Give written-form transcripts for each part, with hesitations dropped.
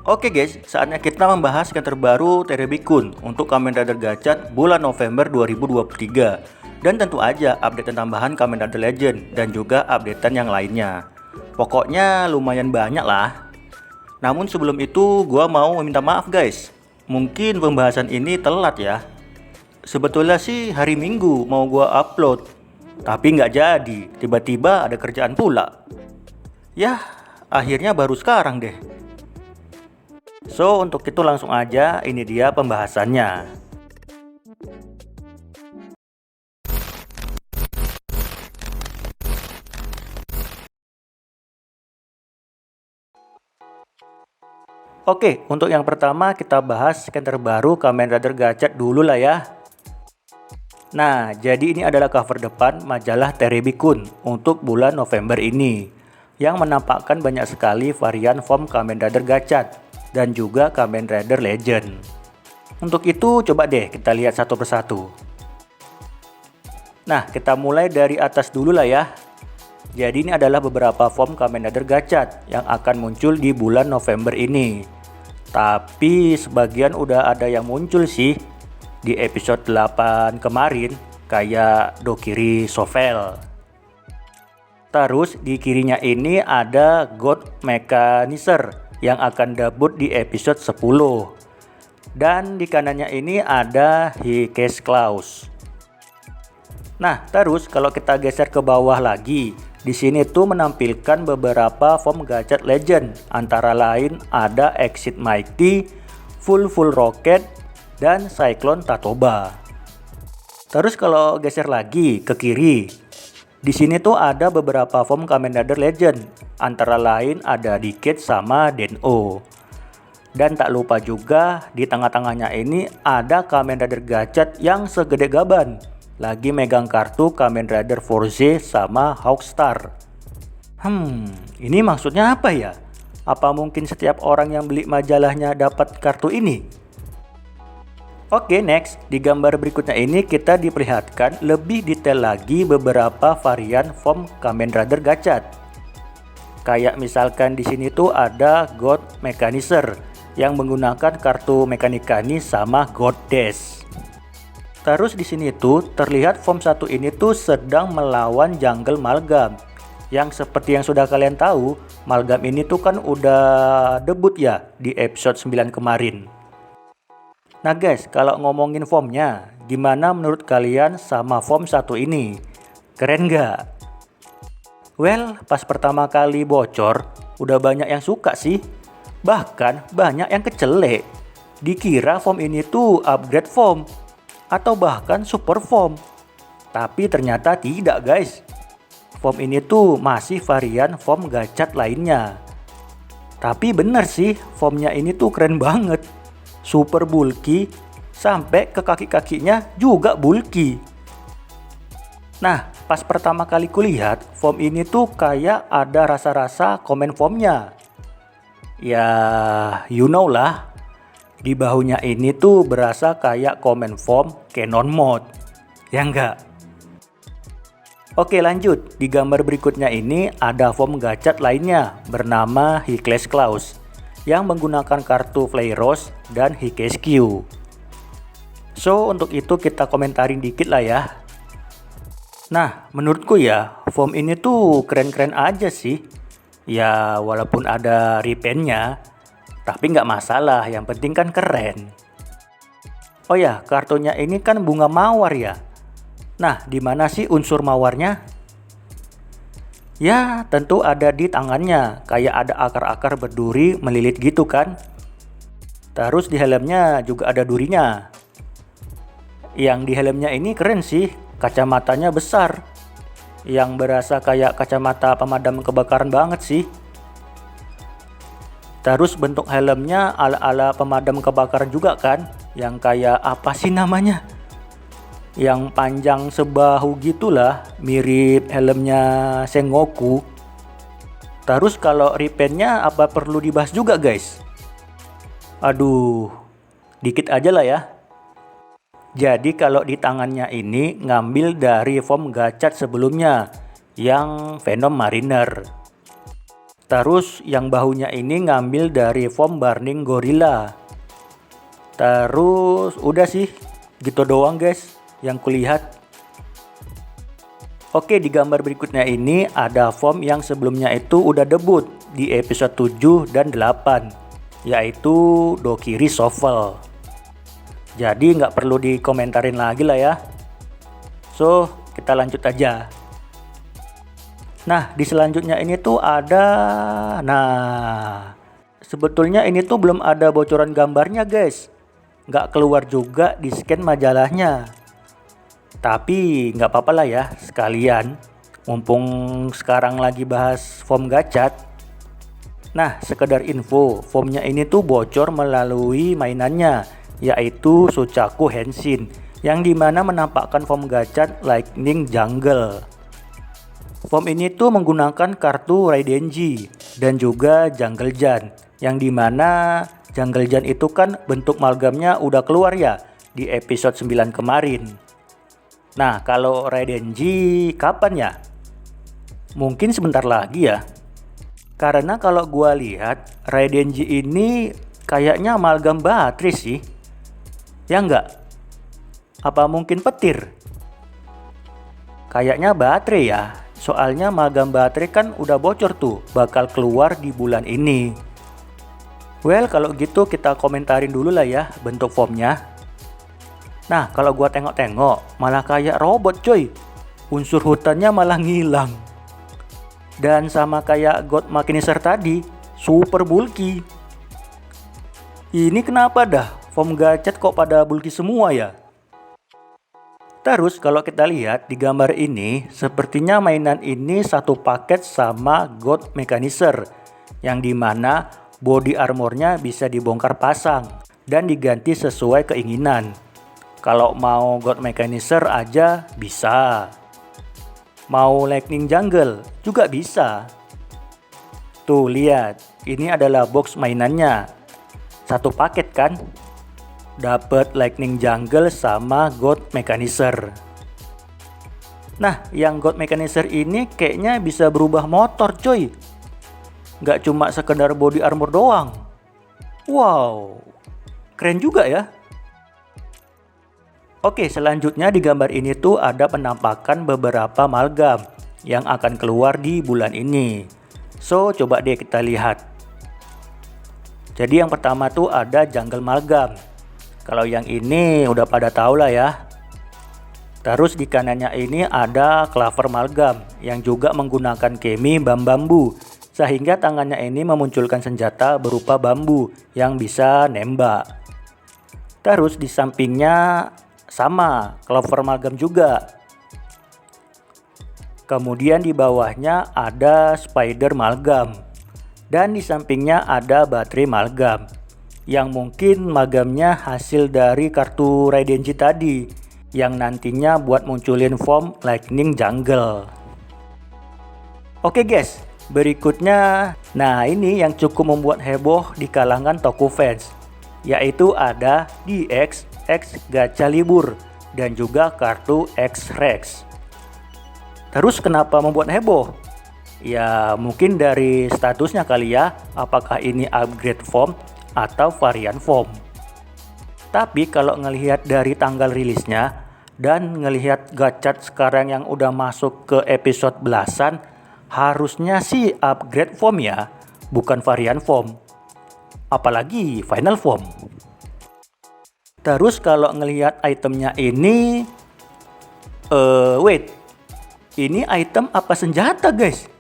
Oke guys, saatnya kita membahas yang terbaru Terebikun untuk Kamen Rider Gachat bulan November 2023. Dan tentu aja update tambahan Kamen Rider Legend dan juga updatean yang lainnya. Pokoknya lumayan banyak lah. Namun sebelum itu gua mau meminta maaf guys. Mungkin pembahasan ini telat ya. Sebetulnya sih hari Minggu mau gua upload, tapi nggak jadi. Tiba-tiba ada kerjaan pula. Yah, akhirnya baru sekarang deh. So, untuk itu langsung aja, ini dia pembahasannya. Oke, untuk yang pertama kita bahas scan terbaru Kamen Rider Gachat dulu lah ya. Nah, jadi ini adalah cover depan majalah Terebikun untuk bulan November ini, yang menampakkan banyak sekali varian form Kamen Rider Gachat dan juga Kamen Rider Legend. Untuk itu coba deh kita lihat satu persatu. Nah, kita mulai dari atas dulu lah ya. Jadi ini adalah beberapa form Kamen Rider Gachat yang akan muncul di bulan November ini. Tapi sebagian udah ada yang muncul sih di episode 8 kemarin, kayak Dokiri Sovel. Terus di kirinya ini ada God Mechanizer yang akan debut di episode 10. Dan di kanannya ini ada Hikes Klaus. Nah, terus kalau kita geser ke bawah lagi, di sini tuh menampilkan beberapa form Gachat Legend, antara lain ada Exit Mighty, Full Rocket, dan Cyclone Tatoba. Terus kalau geser lagi ke kiri, di sini tuh ada beberapa form Kamen Rider Legend, antara lain ada Decade sama Den-O. Dan tak lupa juga di tengah-tengahnya ini ada Kamen Rider Gachat yang segede gaban, lagi megang kartu Kamen Rider Forze sama Hawkstar. Ini maksudnya apa ya? Apa mungkin setiap orang yang beli majalahnya dapat kartu ini? Oke, next. Di gambar berikutnya ini kita diperlihatkan lebih detail lagi beberapa varian form Kamen Rider Gachat. Kayak misalkan di sini tuh ada God Mechanizer yang menggunakan kartu Mechanicani sama God Dash. Terus di sini tuh terlihat form 1 ini tuh sedang melawan Jungle Malgam. Yang seperti yang sudah kalian tahu, Malgam ini tuh kan udah debut ya di episode 9 kemarin. Nah guys, kalau ngomongin formnya, gimana menurut kalian sama form 1 ini? Keren nggak? Well, pas pertama kali bocor, udah banyak yang suka sih. Bahkan banyak yang kecelek. Dikira form ini tuh upgrade form, atau bahkan super form. Tapi ternyata tidak guys. Form ini tuh masih varian form Gachat lainnya. Tapi bener sih, formnya ini tuh keren banget. Super bulky, sampai ke kaki-kakinya juga bulky. Nah, pas pertama kali kulihat, form ini tuh kayak ada rasa-rasa komen formnya. Ya, you know lah. Di bahunya ini tuh berasa kayak comment form Canon Mode. Ya enggak? Oke lanjut, di gambar berikutnya ini ada form Gachat lainnya bernama Hikes Klaus yang menggunakan kartu Flayros dan Hikes Q. So untuk itu kita komentarin dikit lah ya. Nah menurutku ya form ini tuh keren-keren aja sih. Ya walaupun ada repaintnya, tapi nggak masalah, yang penting kan keren. Oh ya, kartunya ini kan bunga mawar ya. Nah, di mana sih unsur mawarnya? Ya, tentu ada di tangannya, kayak ada akar-akar berduri melilit gitu kan. Terus di helmnya juga ada durinya. Yang di helmnya ini keren sih, kacamatanya besar. Yang berasa kayak kacamata pemadam kebakaran banget sih. Terus bentuk helmnya ala-ala pemadam kebakaran juga kan, yang kayak apa sih namanya? Yang panjang sebahu gitulah, mirip helmnya Sengoku. Terus kalau repaintnya apa perlu dibahas juga guys? Aduh, dikit aja lah ya. Jadi kalau di tangannya ini ngambil dari form Gachat sebelumnya, yang Venom Mariner. Terus yang bahunya ini ngambil dari foam Burning Gorilla. Terus udah sih, gitu doang guys yang kulihat. Oke, di gambar berikutnya ini ada foam yang sebelumnya itu udah debut di episode 7 dan 8, yaitu Dokiri Shuffle. Jadi nggak perlu dikomentarin lagi lah ya. So, kita lanjut aja. Nah, di selanjutnya ini tuh ada... Nah, sebetulnya ini tuh belum ada bocoran gambarnya guys. Nggak keluar juga di scan majalahnya. Tapi nggak apa-apa lah ya sekalian, mumpung sekarang lagi bahas foam gachat. Nah, sekedar info, foamnya ini tuh bocor melalui mainannya, yaitu Suchaku Henshin, yang dimana menampakkan foam gachat Lightning Jungle. Foam ini tuh menggunakan kartu Raidenji dan juga Jungle Jan, yang dimana Jungle Jan itu kan bentuk malgamnya udah keluar ya di episode 9 kemarin. Nah, kalau Raidenji kapan ya? Mungkin sebentar lagi ya. Karena kalau gua lihat Raidenji ini kayaknya amalgam baterai sih. Ya enggak? Apa mungkin petir? Kayaknya baterai ya. Soalnya amalgam baterai kan udah bocor tuh, bakal keluar di bulan ini. Well, kalau gitu kita komentarin dulu lah ya bentuk foamnya. Nah, kalau gua tengok-tengok malah kayak robot coy. Unsur hutannya malah ngilang. Dan sama kayak God Machinizer tadi, super bulky. Ini kenapa dah foam gachat kok pada bulky semua ya? Terus kalau kita lihat di gambar ini, sepertinya mainan ini satu paket sama God Machinizer, yang dimana body armornya bisa dibongkar pasang dan diganti sesuai keinginan. Kalau mau God Machinizer aja bisa. Mau Lightning Jungle juga bisa. Tuh lihat, ini adalah box mainannya. Satu paket kan? Dapat Lightning Jungle sama God Machinizer. Nah, yang God Machinizer ini kayaknya bisa berubah motor coy. Nggak cuma sekedar body armor doang. Wow, keren juga ya. Oke, selanjutnya di gambar ini tuh ada penampakan beberapa amalgam yang akan keluar di bulan ini. So, coba deh kita lihat. Jadi yang pertama tuh ada Jungle Amalgam. Kalau yang ini udah pada tahu lah ya. Terus di kanannya ini ada Clover Amalgam yang juga menggunakan kemi bambu, sehingga tangannya ini memunculkan senjata berupa bambu yang bisa nembak. Terus di sampingnya sama, Clover Amalgam juga. Kemudian di bawahnya ada Spider Amalgam. Dan di sampingnya ada Baterai Amalgam, yang mungkin magamnya hasil dari kartu Raidenji tadi, yang nantinya buat munculin foam Lightning Jungle. Oke guys, berikutnya, nah ini yang cukup membuat heboh di kalangan Toku fans, yaitu ada DX X Gachalibur dan juga kartu X-Rex. Terus kenapa membuat heboh? Ya mungkin dari statusnya kali ya, apakah ini upgrade form atau varian form. Tapi kalau ngelihat dari tanggal rilisnya dan ngelihat gachat sekarang yang udah masuk ke episode belasan, harusnya sih upgrade form ya, bukan varian form. Apalagi final form. Terus kalau ngelihat itemnya ini, wait, ini item apa senjata guys?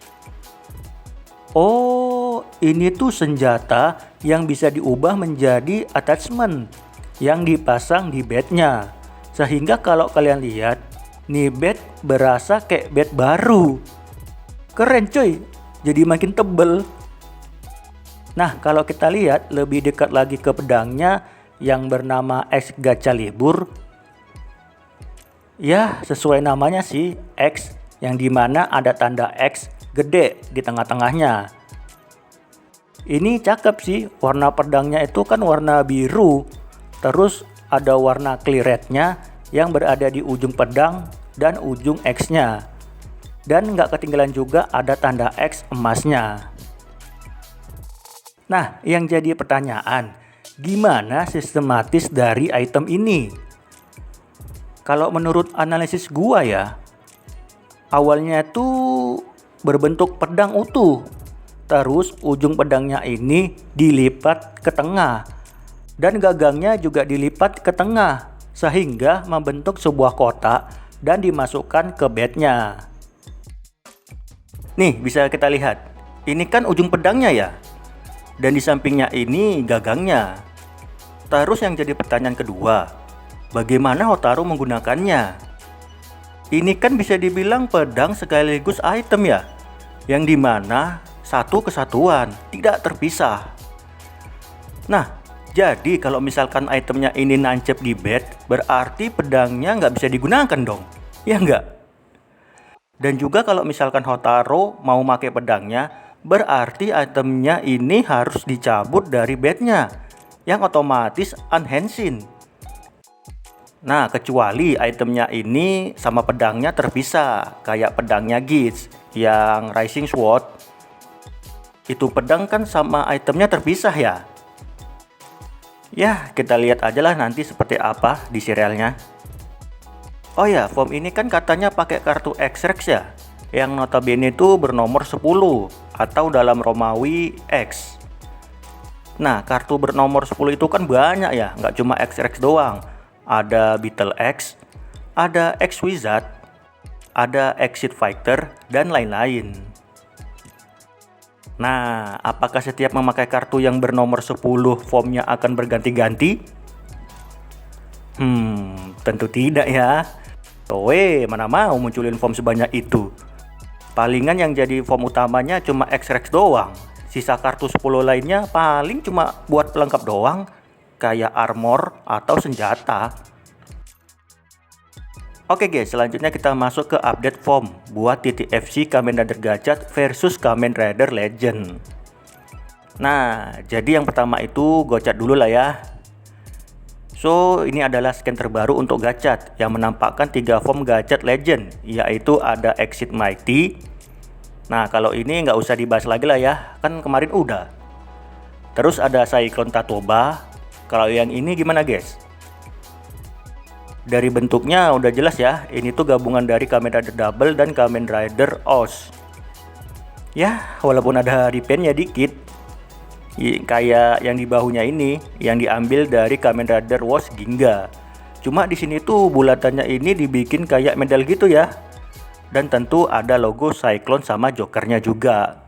Oh, ini tuh senjata yang bisa diubah menjadi attachment yang dipasang di bednya. Sehingga kalau kalian lihat, nih bed berasa kayak bed baru. Keren coy, jadi makin tebel. Nah, kalau kita lihat lebih dekat lagi ke pedangnya yang bernama X Gachalibur. Ya, sesuai namanya sih, X, yang dimana ada tanda X gede di tengah-tengahnya. Ini cakep sih, warna pedangnya itu kan warna biru. Terus ada warna clear red-nya yang berada di ujung pedang dan ujung X-nya. Dan nggak ketinggalan juga ada tanda X emasnya. Nah, yang jadi pertanyaan, gimana sistematis dari item ini? Kalau menurut analisis gua ya, awalnya tuh berbentuk pedang utuh. Terus ujung pedangnya ini dilipat ke tengah. Dan gagangnya juga dilipat ke tengah. Sehingga membentuk sebuah kotak dan dimasukkan ke bednya. Nih, bisa kita lihat. Ini kan ujung pedangnya ya. Dan di sampingnya ini gagangnya. Terus yang jadi pertanyaan kedua, bagaimana Hotaru menggunakannya? Ini kan bisa dibilang pedang sekaligus item ya, yang dimana satu kesatuan, tidak terpisah. Nah, jadi kalau misalkan itemnya ini nancep di bed, berarti pedangnya nggak bisa digunakan dong, ya nggak? Dan juga kalau misalkan Hotaru mau pakai pedangnya, berarti itemnya ini harus dicabut dari bednya, yang otomatis unhenshin. Nah, kecuali itemnya ini sama pedangnya terpisah, kayak pedangnya Geats yang Rising Sword. Itu pedang kan sama itemnya terpisah ya. Ya, kita lihat aja lah nanti seperti apa di serialnya. Oh ya, form ini kan katanya pakai kartu X-Rex ya, yang notabene itu bernomor 10 atau dalam Romawi X. Nah, kartu bernomor 10 itu kan banyak ya, nggak cuma X-Rex doang. Ada Beetle X, ada X-Wizard, ada Exit Fighter, dan lain-lain. Nah, apakah setiap memakai kartu yang bernomor 10 formnya akan berganti-ganti? Tentu tidak ya. Toei mana mau munculin form sebanyak itu. Palingan yang jadi form utamanya cuma X-Rex doang. Sisa kartu 10 lainnya paling cuma buat pelengkap doang, kayak armor atau senjata. Oke guys, selanjutnya kita masuk ke update form buat TTFC Kamen Rider Gachat versus Kamen Rider Legend. Nah, jadi yang pertama itu gocap dulu lah ya. So, ini adalah scan terbaru untuk Gachat yang menampakkan 3 form Gachat Legend, yaitu ada Exit Mighty. Nah, kalau ini nggak usah dibahas lagi lah ya, kan kemarin udah. Terus ada Cyclone Tatoba. Kalau yang ini gimana guys? Dari bentuknya udah jelas ya, ini tuh gabungan dari Kamen Rider Double dan Kamen Rider Oz. Ya, walaupun ada repaintnya dikit, kayak yang di bahunya ini, yang diambil dari Kamen Rider Wars Ginga. Cuma di sini tuh bulatannya ini dibikin kayak medal gitu ya. Dan tentu ada logo Cyclone sama Jokernya juga.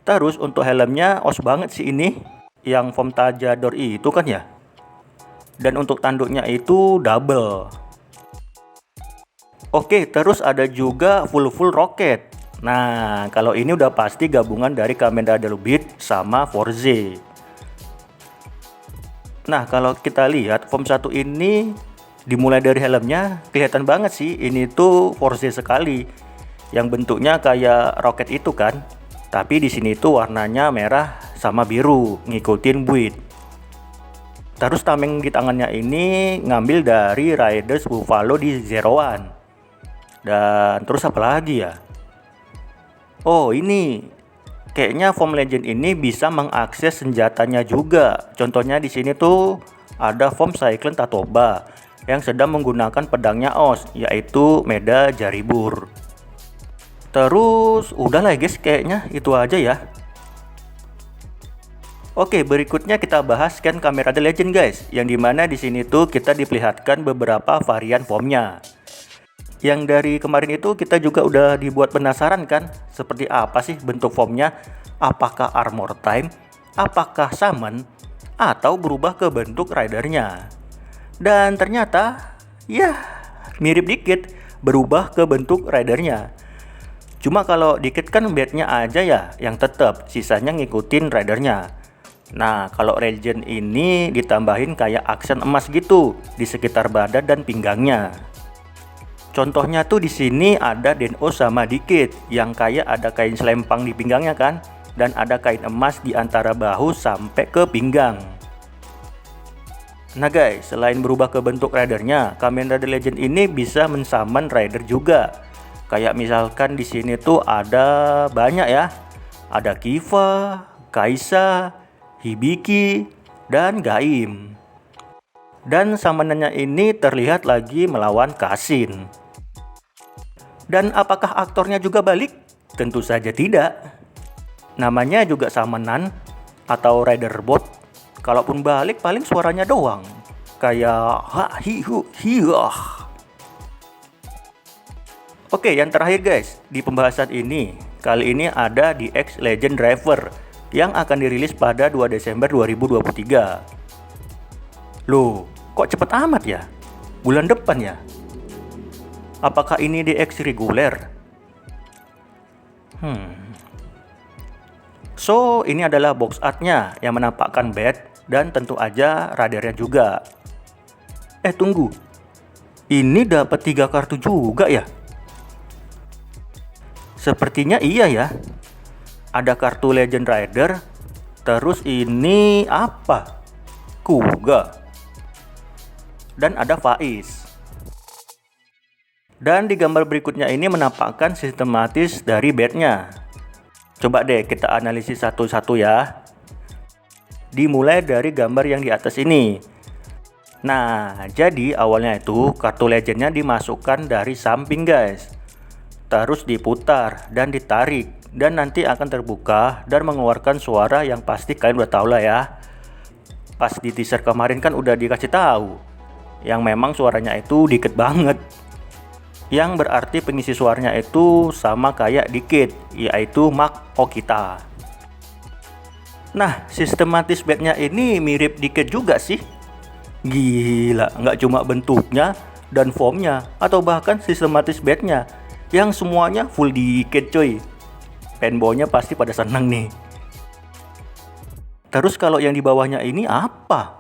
Terus untuk helmnya Oz banget sih ini, yang form Tajador itu kan ya. Dan untuk tanduknya itu double. Oke, terus ada juga full rocket. Nah, kalau ini udah pasti gabungan dari Kamen Rider Beat sama Forze. Nah, kalau kita lihat form 1 ini dimulai dari helmnya kelihatan banget sih, ini tuh Forze sekali. Yang bentuknya kayak roket itu kan. Tapi di sini tuh warnanya merah sama biru, ngikutin Build. Terus tameng di tangannya ini ngambil dari Riders Buffalo di Zero One. Dan terus apa lagi ya? Oh, ini kayaknya form Legend ini bisa mengakses senjatanya juga. Contohnya di sini tuh ada form Cyclone Tatoba yang sedang menggunakan pedangnya Oz, yaitu Meda Jaribur. Terus udahlah guys, kayaknya itu aja ya. Oke, berikutnya kita bahas scan Kamen Rider Legend guys, yang dimana di sini tuh kita diperlihatkan beberapa varian formnya. Yang dari kemarin itu kita juga udah dibuat penasaran kan, seperti apa sih bentuk formnya? Apakah armor time, apakah summon, atau berubah ke bentuk ridernya? Dan ternyata, ya mirip dikit, berubah ke bentuk ridernya. Cuma kalau dikit kan bednya aja ya yang tetap, sisanya ngikutin ridernya. Nah, kalau Legend ini ditambahin kayak aksen emas gitu di sekitar badan dan pinggangnya. Contohnya tuh di sini ada Den-O sama Dikit yang kayak ada kain selempang di pinggangnya kan, dan ada kain emas di antara bahu sampai ke pinggang. Nah guys, selain berubah ke bentuk ridernya, Kamen Rider Legend ini bisa mensummon rider juga. Kayak misalkan di sini tuh ada banyak ya. Ada Kiva, Kaisa, Hibiki, dan Gaim. Dan summonannya ini terlihat lagi melawan Kashin. Dan apakah aktornya juga balik? Tentu saja tidak. Namanya juga summonan atau rider bot. Kalaupun balik paling suaranya doang. Kayak ha hi hu hiyah. Oke, yang terakhir guys, di pembahasan ini, kali ini ada DX Legend Driver yang akan dirilis pada 2 Desember 2023. Loh, kok cepet amat ya? Bulan depan ya? Apakah ini DX reguler? So, ini adalah box artnya yang menampakkan bed dan tentu aja radarnya juga. Tunggu. Ini dapat 3 kartu juga ya? Sepertinya iya ya. Ada kartu Legend Rider. Terus ini apa? Kuga. Dan ada Faiz. Dan di gambar berikutnya ini menampakkan sistematis dari bednya. Coba deh kita analisis satu-satu ya. Dimulai dari gambar yang di atas ini. Nah, jadi awalnya itu kartu legendnya dimasukkan dari samping guys. Terus diputar dan ditarik. Dan nanti akan terbuka dan mengeluarkan suara yang pasti kalian udah tahu lah ya. Pas di teaser kemarin kan udah dikasih tahu. Yang memang suaranya itu dikit banget. Yang berarti pengisi suaranya itu sama kayak dikit, yaitu Mak Okita. Nah, sistematis bednya ini mirip dikit juga sih. Gila, nggak cuma bentuknya dan formnya, atau bahkan sistematis bednya yang semuanya full dikit coy. Fanboynya pasti pada seneng nih. Terus kalau yang di bawahnya ini apa?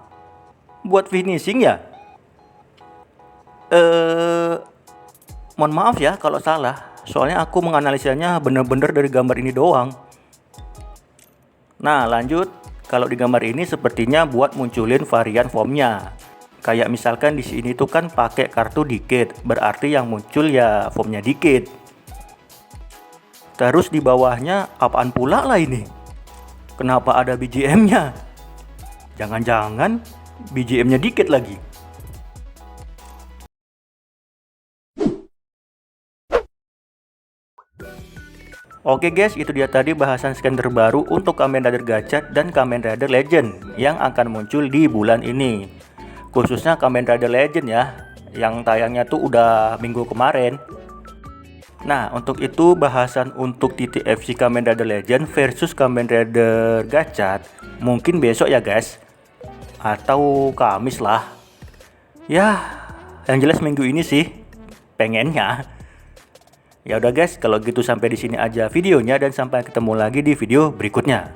Buat finishing ya? Mohon maaf ya kalau salah, soalnya aku menganalisanya bener-bener dari gambar ini doang. Nah lanjut, kalau di gambar ini sepertinya buat munculin varian formnya. Kayak misalkan di sini tuh kan pakai kartu dikit, berarti yang muncul ya formnya dikit. Terus di bawahnya apaan pula lah ini? Kenapa ada BGM-nya? Jangan-jangan BGM-nya dikit lagi. Oke guys, itu dia tadi bahasan scan terbaru untuk Kamen Rider Gachat dan Kamen Rider Legend yang akan muncul di bulan ini. Khususnya Kamen Rider Legend ya, yang tayangnya tuh udah minggu kemarin. Nah, untuk itu bahasan untuk TTFC Kamen Rider Legend versus Kamen Rider Gachat mungkin besok ya guys. Atau Kamis lah. Ya, yang jelas minggu ini sih pengennya. Ya udah guys, kalau gitu sampai di sini aja videonya dan sampai ketemu lagi di video berikutnya.